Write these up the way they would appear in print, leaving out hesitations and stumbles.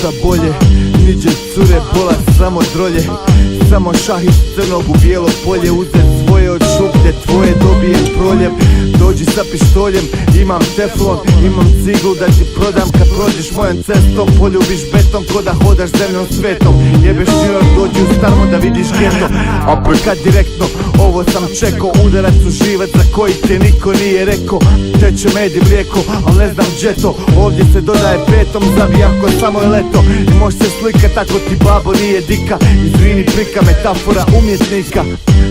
ništa bolje, niđe cure bola, samo drolje. Samo šah iz crnog u bijelo polje, uzet svoje od šuplje, tvoje dobijem proljev. Dođi sa pištoljem, imam teflon, imam ciglu da ti prodam kad prođeš mojom cestom. Poljubiš beton ko da hodaš zemljom svetom. Jebeš New York, dođi u Starmo da vidiš geto. Uppercut direktno, ovo sam čeko. Udarac u živac za koji te niko nije rekao. Teče med i mlijeko, al ne znam gdje to. Ovdje se dodaje petom, zabijam ko samo je leto. I može se slikat tako ti babo nije dika. Izvini prika, metafora umjetnika.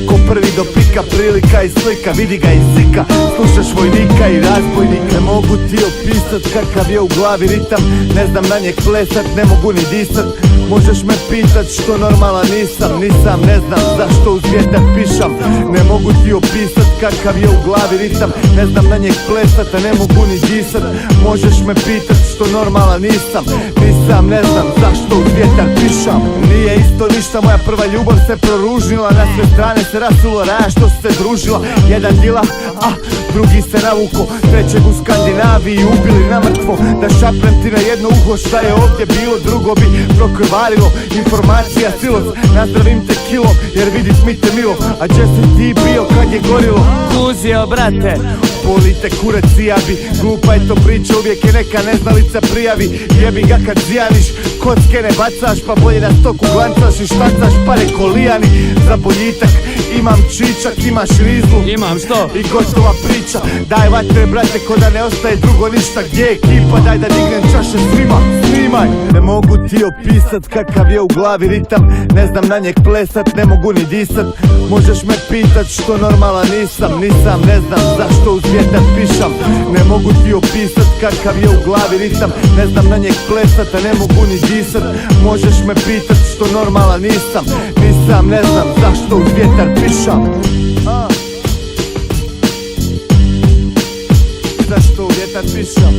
Ko prvi do pika, prilika i slika. Vidi ga i zika, slušaš vojnika i razbojnika. Ne mogu ti opisat kakav je u glavi ritam. Ne znam na njeg plesat, ne mogu ni disat. Možeš me pitat što normala nisam. Nisam, ne znam zašto uz vjetar pišam. Ne mogu ti opisat kakav je u glavi ritam. Ne znam na njeg plesat, a ne mogu ni disat. Možeš me pitat što normala nisam. Nisam, ne znam zašto uz vjetar pišam. Nije isto ništa, moja prva ljubav se proružila. Na sve strane se rasulo raja što se družila. Jedan dila, drugi se navuko. Trećeg u Skandinaviji ubili na mrtvo. Da šapnem ti na jedno uho šta je ovdje bilo. Drugo bi prokrvarilo, informacija silos. Nazdravim te kilo, jer vidiš mi te milo. A gdje si ti bio kad je gorilo? Kuzio brate, boli te kurac zijabi. Glupa je to priča, uvijek je neka neznalica prijavi. Jebi ga kad zijaniš, kocke ne bacaš. Pa bolje na stoku glancaš i štancaš pare ko lijani. Za boljitak imam čičak, imaš rizlu. imam što? I gotova priča. Daj vatre brate ko da ne ostaje drugo ništa. Gdje je ekipa, daj da dignem čaše svima. Snimaj. Ne mogu ti opisat kakav je u glavi ritam. Ne znam na njeg plesat, ne mogu ni disat. Možeš me pitat što normala nisam. Nisam, ne znam zašto uz vjetar pišam. Ne mogu ti opisat kakav je u glavi ritam. Ne znam na njeg plesat, a ne mogu ni disat. Možeš me pitat što normala nisam. Nisam, ne znam zašto uz vjetar pišam. Zašto u vjetar pišam?